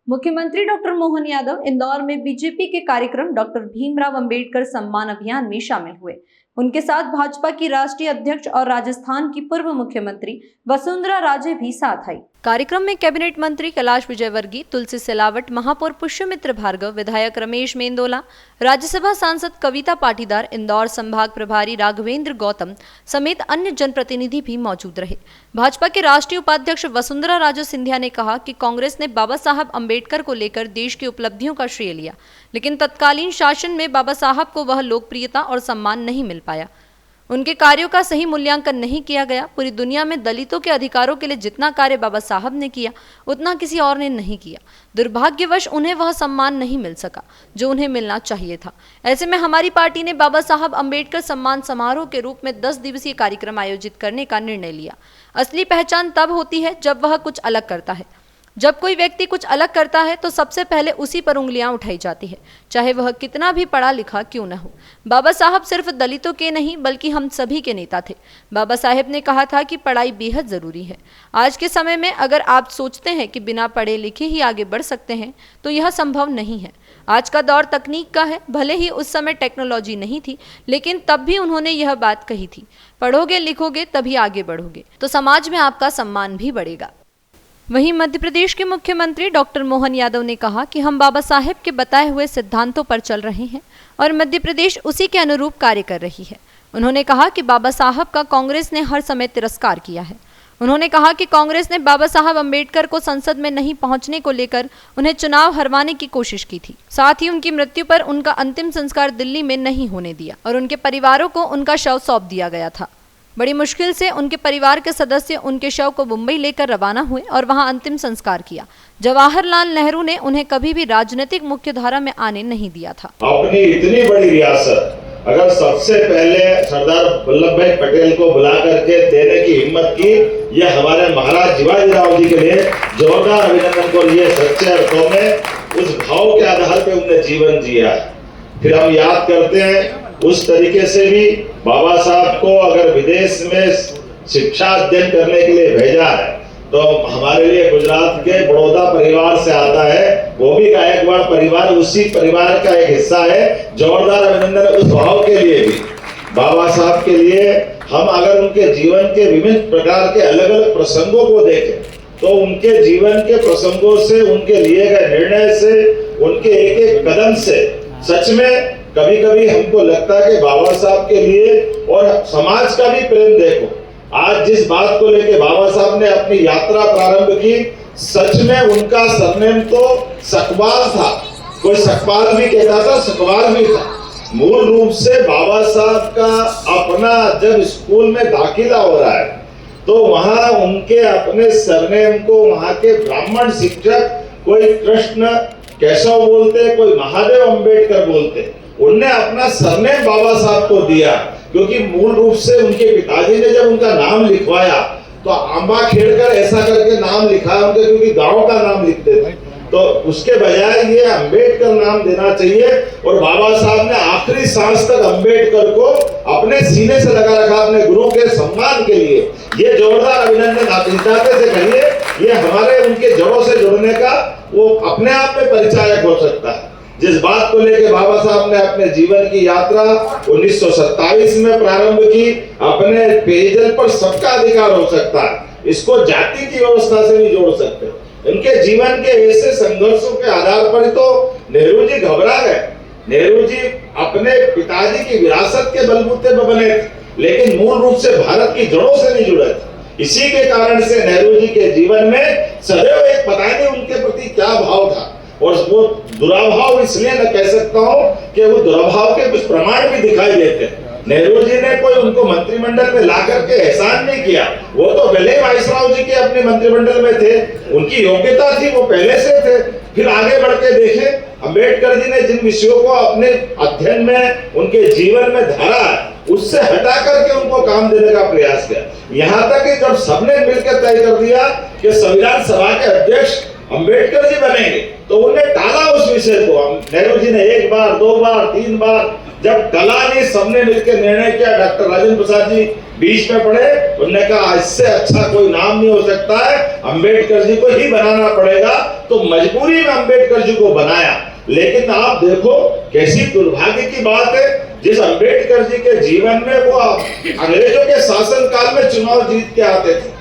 मुख्यमंत्री डॉक्टर मोहन यादव इंदौर में बीजेपी के कार्यक्रम डॉक्टर भीमराव अंबेडकर सम्मान अभियान में शामिल हुए। उनके साथ भाजपा की राष्ट्रीय अध्यक्ष और राजस्थान की पूर्व मुख्यमंत्री वसुंधरा राजे भी साथ आई। कार्यक्रम में कैबिनेट मंत्री कैलाश विजयवर्गीय, तुलसी सिलावट, महापौर पुष्यमित्र भार्गव, विधायक रमेश मेंदोला, राज्यसभा सांसद कविता पाटीदार, इंदौर संभाग प्रभारी राघवेंद्र गौतम समेत अन्य जनप्रतिनिधि भी मौजूद रहे। भाजपा के राष्ट्रीय उपाध्यक्ष वसुंधरा राजे सिंधिया ने कहा कि कांग्रेस ने बाबा साहब अंबेडकर को लेकर देश की उपलब्धियों का श्रेय लिया, लेकिन तत्कालीन शासन में बाबा साहब को वह लोकप्रियता और सम्मान नहीं मिल पाया। उनके कार्यों का सही मूल्यांकन नहीं किया गया। पूरी दुनिया में दलितों के अधिकारों के लिए जितना कार्य बाबा साहब ने किया, उतना किसी और ने नहीं किया। दुर्भाग्यवश उन्हें वह सम्मान नहीं मिल सका जो उन्हें मिलना चाहिए था। ऐसे में हमारी पार्टी ने बाबा साहब अंबेडकर सम्मान समारोह के रूप में 10 दिवसीय कार्यक्रम आयोजित करने का निर्णय लिया। असली पहचान तब होती है जब वह कुछ अलग करता है। जब कोई व्यक्ति कुछ अलग करता है तो सबसे पहले उसी पर उंगलियां उठाई जाती है, चाहे वह कितना भी पढ़ा लिखा क्यों न हो। बाबा साहब सिर्फ दलितों के नहीं बल्कि हम सभी के नेता थे। बाबा साहब ने कहा था कि पढ़ाई बेहद जरूरी है। आज के समय में अगर आप सोचते हैं कि बिना पढ़े लिखे ही आगे बढ़ सकते हैं तो यह संभव नहीं है। आज का दौर तकनीक का है। भले ही उस समय टेक्नोलॉजी नहीं थी, लेकिन तब भी उन्होंने यह बात कही थी, पढ़ोगे लिखोगे तभी आगे बढ़ोगे तो समाज में आपका सम्मान भी बढ़ेगा। वहीं मध्य प्रदेश के मुख्यमंत्री डॉक्टर मोहन यादव ने कहा कि हम बाबा साहेब के बताए हुए सिद्धांतों पर चल रहे हैं और मध्य प्रदेश उसी के अनुरूप कार्य कर रही है। उन्होंने कहा कि बाबा साहब का कांग्रेस ने हर समय तिरस्कार किया है। उन्होंने कहा कि कांग्रेस ने बाबा साहब अंबेडकर को संसद में नहीं पहुंचने को लेकर उन्हें चुनाव हरवाने की कोशिश की थी। साथ ही उनकी मृत्यु पर उनका अंतिम संस्कार दिल्ली में नहीं होने दिया और उनके परिवारों को उनका शव सौंप दिया गया था। बड़ी मुश्किल से उनके परिवार के सदस्य उनके शव को मुंबई लेकर रवाना हुए और वहां अंतिम संस्कार किया। जवाहरलाल नेहरू ने उन्हें कभी भी राजनीतिक मुख्यधारा में आने नहीं दिया था। अपनी इतनी बड़ी रियासत अगर सबसे पहले सरदार वल्लभ भाई पटेल को बुला करके देने की हिम्मत की, यह हमारे महाराज शिवाजीराव जी के लिए जोरदार अभिनंदन को लिए। सच्चे अर्थों में उस भाव के आधार पर उन्हें जीवन जिया है। फिर हम याद करते हैं उस तरीके से भी बाबा साहब को अगर विदेश में शिक्षा अध्ययन करने के लिए भेजा है तो हमारे लिए गुजरात के बड़ौदा परिवार से आता है, वो भी गायकवाड़ परिवार उसी परिवार का एक हिस्सा है। जोरदार अभिनंदन उस भाव के लिए भी। बाबा साहब के लिए हम अगर उनके जीवन के विभिन्न प्रकार के अलग अलग प्रसंगों को देखें तो उनके जीवन के प्रसंगों से, उनके लिए गए निर्णय से, उनके एक एक कदम से सच में कभी कभी हमको लगता है कि बाबा साहब के लिए और समाज का भी प्रेम देखो। आज जिस बात को लेके बाबा साहब ने अपनी यात्रा प्रारंभ की, सच में उनका सरनेम तो सकवाल था। कोई सकपाल भी कहता था, सकवाल भी था। मूल रूप से बाबा साहब का अपना जब स्कूल में दाखिला हो रहा है तो वहां उनके अपने सरनेम को वहां के ब्राह्मण शिक्षक कोई कृष्ण केशव बोलते, कोई महादेव अंबेडकर बोलते, उनने अपना सरनेम बाबा साहब को दिया क्योंकि मूल रूप से उनके पिताजी ने जब उनका नाम लिखवाया तो आंबा खेड़कर ऐसा करके नाम लिखा उनके, क्योंकि गांव का नाम लिखते थे। तो उसके बजाय ये अंबेडकर नाम देना चाहिए और बाबा साहब ने आखिरी सांस तक अंबेडकर को अपने सीने से लगा रखा अपने गुरु के सम्मान के लिए। ये जोरदार अभिनंदन आप इंतजार से कहिए। ये हमारे उनके जड़ों से जुड़ने का वो अपने आप में परिचायक हो सकता है। जिस बात को लेकर बाबा साहब ने अपने जीवन की यात्रा 1927 में प्रारंभ की, अपने पेयजल पर सबका अधिकार हो सकता है, इसको जाति की व्यवस्था से नहीं जोड़ सकते। उनके जीवन के ऐसे संघर्षों के आधार पर तो नेहरू जी घबरा गए। नेहरू जी अपने पिताजी की विरासत के बलबूते पर बने थे, लेकिन मूल रूप से भारत की जड़ों से नहीं जुड़े थे। इसी के कारण से नेहरू जी के जीवन में सदैव एक पता नहीं उनके प्रति क्या भाव था, और वो दुराभाव इसलिए न कह सकता हूं कि वो दुराभाव के कुछ प्रमाण भी दिखाई देते हैं। नेहरू जी ने कोई उनको मंत्रिमंडल में ला करके एहसान नहीं किया। वो तो पहले वाइसराय जी के अपने मंत्रिमंडल में थे, उनकी योग्यता थी, वो पहले से थे। फिर आगे बढ़ के देखें, अंबेडकर जी ने जिन विषयों को अपने अध्ययन में, उनके जीवन में धरा, उससे हटा करके उनको काम देने का प्रयास किया। यहाँ तक कि जब सबने मिलकर तय कर दिया कि संविधान सभा के अध्यक्ष अंबेडकर जी बनेंगे तो उन्हें टाला उस विषय को। नेहरू जी ने 1 बार, 2 बार, 3 बार जब टला नहीं, सबने मिलकर निर्णय किया। डॉक्टर राजेंद्र प्रसाद जी बीच में पड़े, उन्होंने कहा इससे अच्छा कोई नाम नहीं हो सकता है, अंबेडकर जी को ही बनाना पड़ेगा, तो मजबूरी में अंबेडकर जी को बनाया। लेकिन आप देखो कैसी दुर्भाग्य की बात है, जिस अंबेडकर जी के जीवन में वो अंग्रेजों के शासन काल में चुनाव जीत के आते थे,